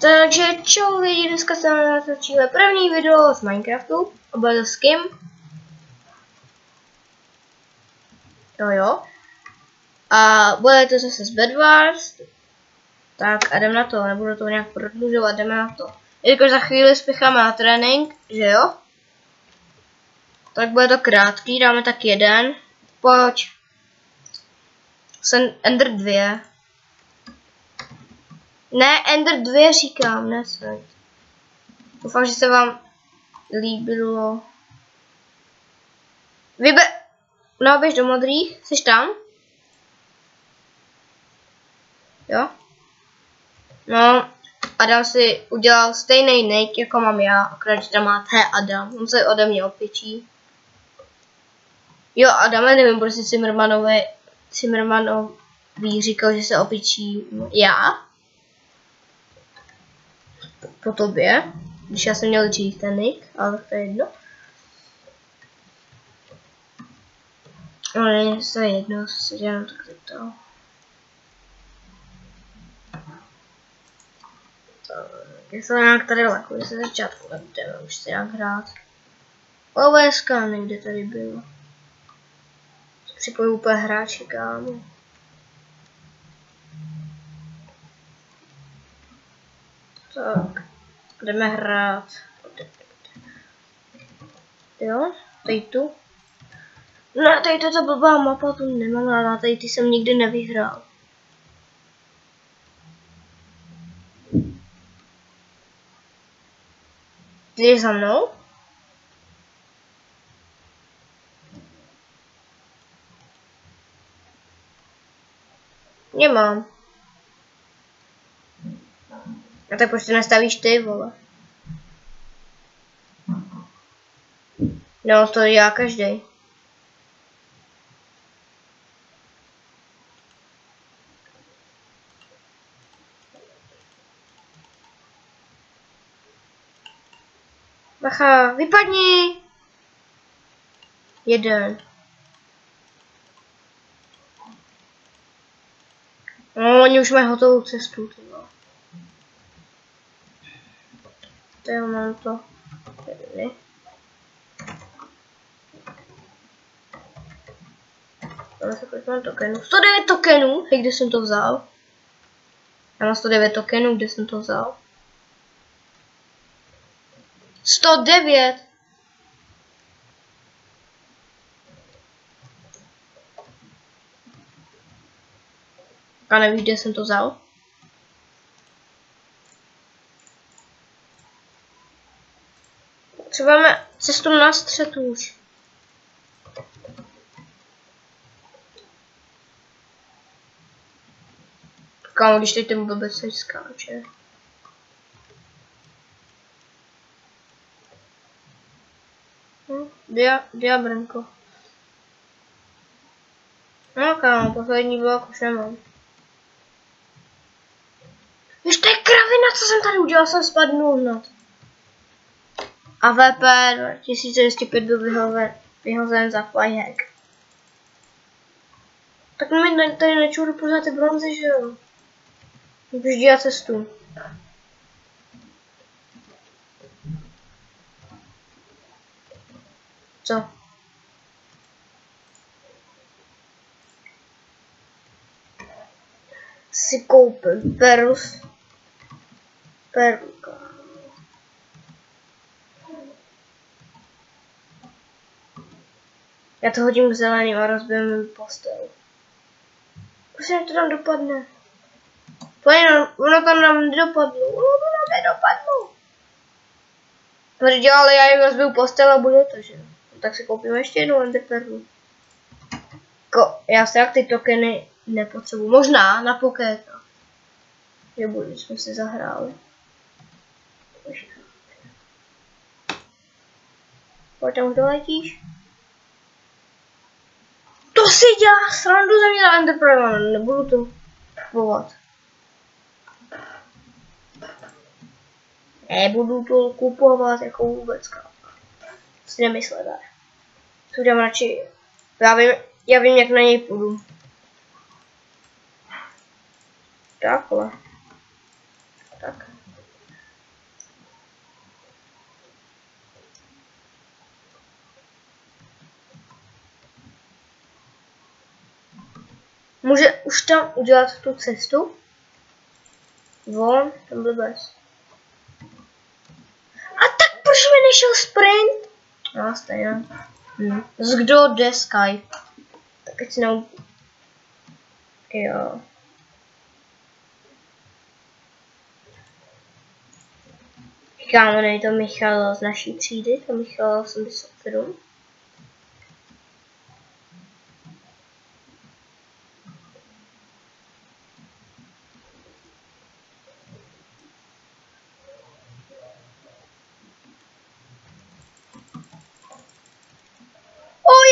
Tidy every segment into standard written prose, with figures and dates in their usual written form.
Takže čau lidi, dneska se natočíme první video z Minecraftu. A bude to s kým? Jo. A bude to zase z Bedwars. Tak a jdem na to, nebudu to nějak prodlužovat, jdeme na to. Jelikož za chvíli spěcháme na trénink, že jo? Tak bude to krátký, dáme tak jeden. Pojď. Jsem Ender 2. Ne, Ender 2 říkám, ne svět. Doufám, že se vám líbilo. No, běž do modrých, jsi tam? Jo? No, Adam si udělal stejný nick, jako mám já, akorát, že tam má T Adam, on se ode mě opěčí. Jo, Adam, nevím, proč si Cimrmanový říkal, že se opěčí já. Po tobě, když já jsem měl dřív ten nick, ale to je jedno. No, není to jedno, se jenom tak zeptal. Já jsem nějak tady lakuji se začátku, nebudeme už se nějak hrát. OVSK někde tady bylo. Připoju úplně hráče, kámo. Tak, jdeme hrát. Jo, tady tu. No, tady to je ta blbá mapa, tu nemám ráda, tady ty jsem nikdy nevyhrál. Ty jdeš za mnou? Nemám. A tak proč to nestavíš ty, vole? No, to já každý. Bacha, vypadni! Jeden. No, oni už mají hotovou cestu, tyjo. To jo, mám to. Tady. Máme se kolik mám tokenů. 109 tokenů! Hej, kde jsem to vzal? Já mám 109 tokenů, kde jsem to vzal? 109! A nevíš, kde jsem to vzal? Třeba máme cestu na střed už. Kámo, když teď ten blbec se skáče. Diabrenko. No kámo, poslední blok už nemám. Víš, to je kravina, co jsem tady udělal, jsem spadnul hned. A VP 2205 byl vyhozen za flyhack. Tak mi tady nečuru pořád ty bronzy, že jo? Můžeš dělat cestu. Co? Si koupím perus. Perka. Já to hodím zeleným a rozbijeme postel. Prostě to tam dopadne. Ono tam nám nedopadlo. Ono tam nedopadlo. Ale já jim rozbiju postel a bude to, že? Tak si koupíme ještě jednu enderperlu. Já si jak ty tokeny nepotřebuji. Možná na pokéta. Že bude, jsme si zahráli. Pojď tam, už doletíš? To si dělá srandu ze mě na enderperlu. Nebudu to kupovat. Nebudu to kupovat jako vůbec, kámo. Si nemyslete. Co udělám radši. Já vím, jak na něj půjdu. Takhle. Tak. Může už tam udělat tu cestu? Von, tam byl bez. A tak proč mi nešel sprint? No, stejně. Kdo jde Sky? Tak ať si nám... Jo. Kámo, nej to Michal z naší třídy, to Michal 87.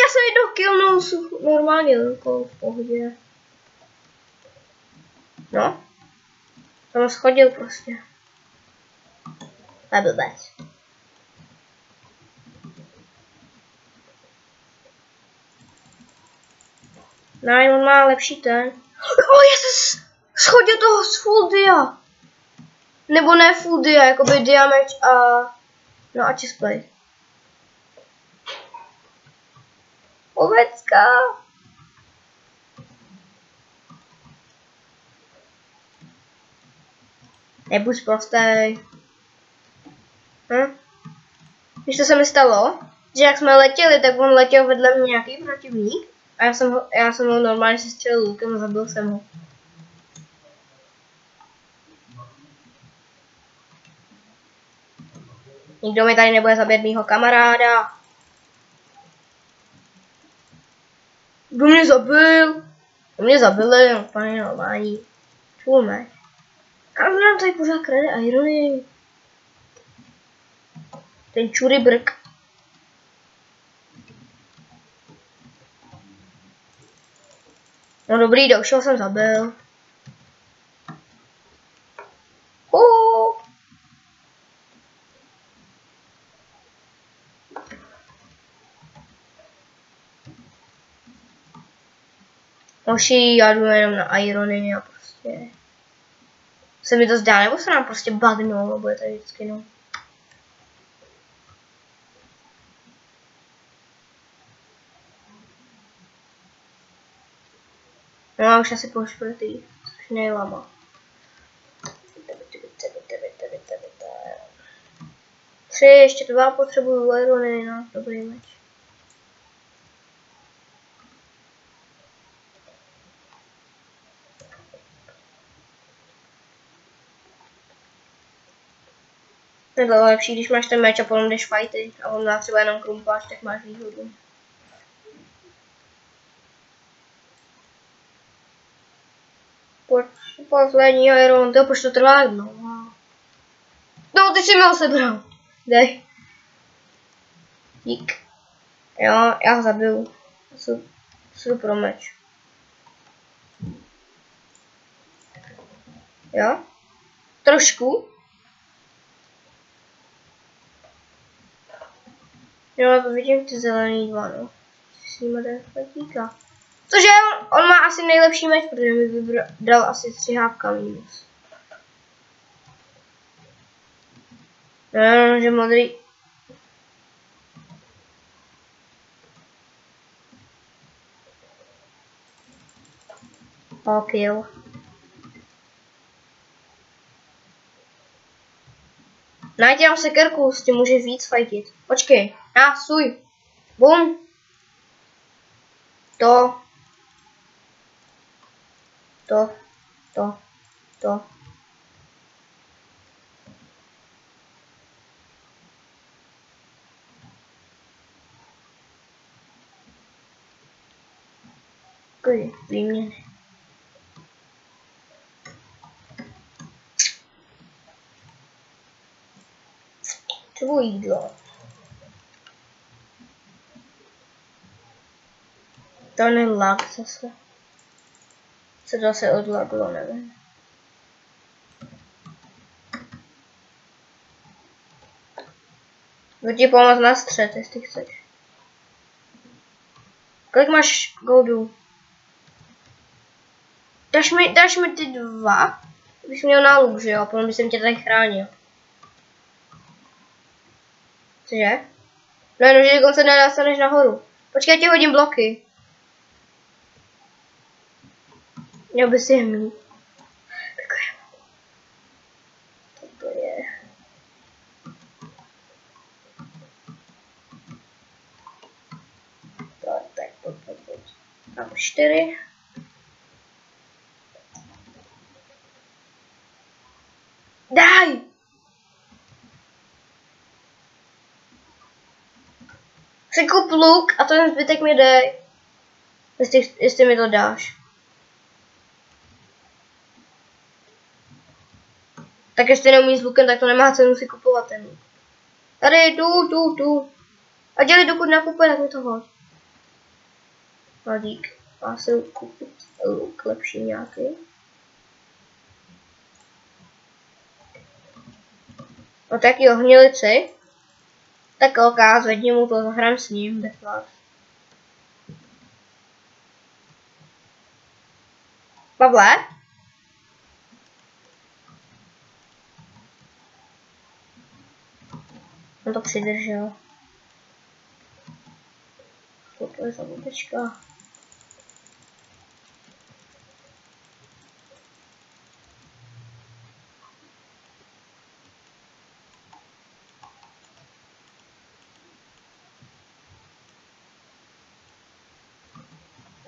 Já jsem jednou killnul normálně rukou v pohodě. No. Tam schodil prostě. To byl bez. Ne, on má lepší ten. Já jsem schodil toho z full dia. Nebo ne full dia, jakoby damage a... No a chestplate. Ovecka. Nebuď prostej. Víš, co se mi stalo? Že jak jsme letěli, tak on letěl vedle mě nějaký protivník. A já jsem ho normálně si střelil lukem a zabil jsem ho. Nikdo mi tady nebude zabít mýho kamaráda. Kdo mě zabil? Kdo mě zabili, no, pane normální. Čulme. A nám tady pořád krade irony. Ten čury brk. No dobrý, dalšího jsem zabil. Moši, já jdu jenom na irony a prostě... Se mi to zdá, nebo se nám prostě bugnou, nebo je tady vždycky, no. No a už asi po čtvrtý, což nejlama. 3, ještě 2 potřebuju irony, no, dobrý meč. To je lepší, když máš ten meč a potom jdeš fighty a on má třeba jenom krumpáč, tak máš výhodu. Poslední iron, to proč to trvá jednou? No, ty si mi ho sebral. Dej. Dík. Jo, já ho zabiju. Super meč. Jo? Trošku. Jo, to vidím ty zelený dva, no. S nimi jde fatíka. Cože on má asi nejlepší meč, protože mi dal asi 3 hápka minus. No, že modrý. Ok, jo. Najď tam sekerku, s tím může víc fajtit. Počkej, stůj. Bum. To. Takový výměny. Potřebuji jídlo. To je lag zase. Se zase odlaglo, nevím. Jdu ti pomoct na střed, jestli chceš. Kolik máš goldů? Dáš mi ty 2? Bych měl náluk, že jo? Potom bych tě tady chránil. Cože? No, že dokonce nedostaneš nahoru. Počkej, já ti hodím bloky. Měl by si je mít. To je. Tak, pojď. Mám 4. Daj! Si kup luk a ten zbytek mi dej. Jestli mi to dáš. Tak jestli neumí s lukem, tak to nemá cenu si kupovat ten luk. Tady, tu. A dělej, dokud nakupuje, tak mi to hoď. No dík. Má se koupit luk lepší nějaký. No tak jo, hnilici. Tak ok, zvedni mu to, zahrám s ním, bez vás. Pavle? On to přidržel. Co to je za blbečka?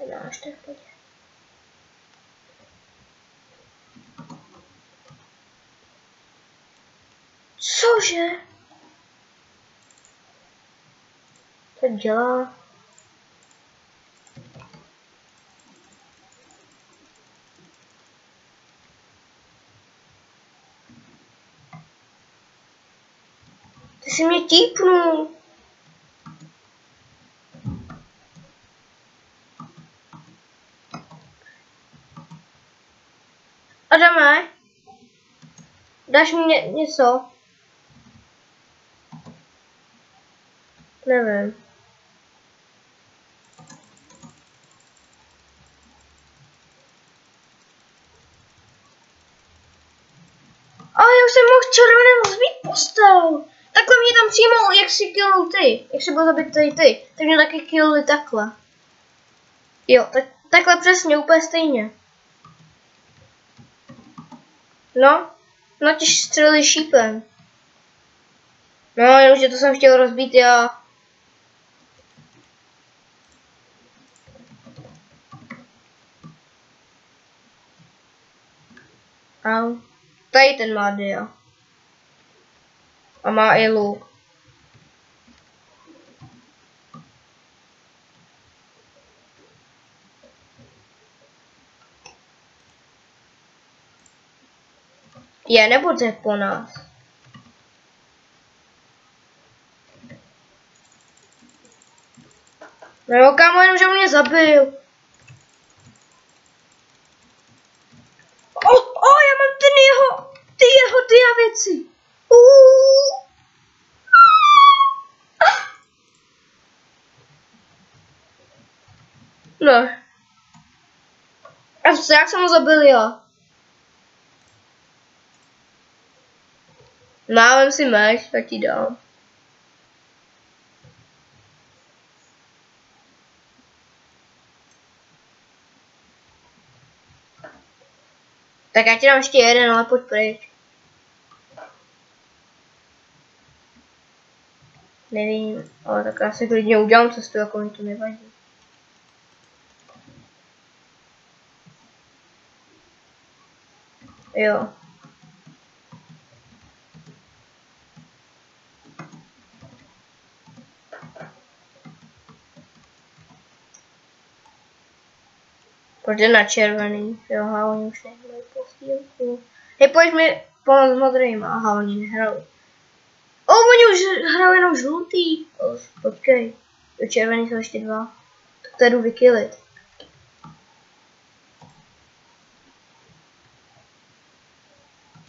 Nedáš tak pojď. Cože? Co dělá? Ty jsi mě típnul. Adame, dáš mi něco? Nevím. Ale já už jsem mohl červený rozbít postel. Takhle mě tam přímo, jak si killnul ty. Jak si byl zabit tady ty. Tak mě taky killli takhle. Jo, takhle přesně, úplně stejně. No těž střelili šípem. No, jenomže to jsem chtěl rozbít já. Au. Tady ten má dia. A má i luk. Je, nebo jde po nás. No jo, kámo, jenom že mě zabil. Já mám ty jeho dia věci. No. A jak jsem ho zabil já? Mám si meč, tak ti dám. Tak já ti dám ještě jeden, ale pojď pryč. Nevím, ale tak já si klidně udělám cestu, jako mi to nevadí. Jo. Pojď na červený, jo, aha, oni už nehrají postýlku. Hej, pojď mi pomoct modrým, aha, oni nehrajou. Oni už hrajou jenom žlutý. Počkej, do červený jsou ještě 2. Tak to jdu vykillit.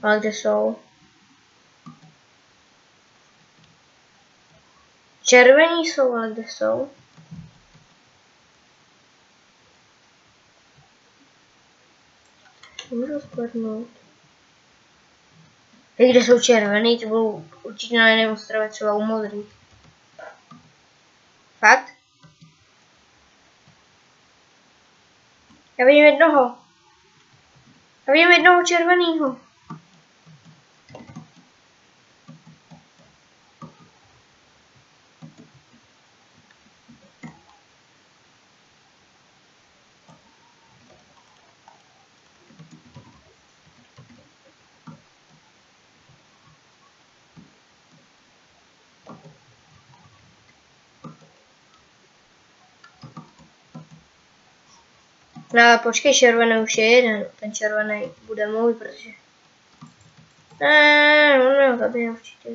Ale kde jsou? Červení jsou, ale kde jsou? Můžu spadnout. Kde jsou červený, to budou určitě na jiném ostrově, třeba u modrých. Fakt? Já vidím jednoho. A vidím jednoho červeného. No ale počkej, červený už je jeden. Ten červený bude můj, protože... Ne, on ho zabije určitě.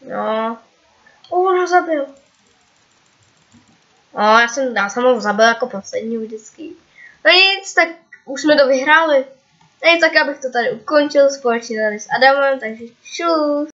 No. On ho zabil. No, já jsem ho zabil jako poslední vždycky. No nic, tak už jsme to vyhráli. No nic, tak abych to tady ukončil společně tady s Adamem, takže čus.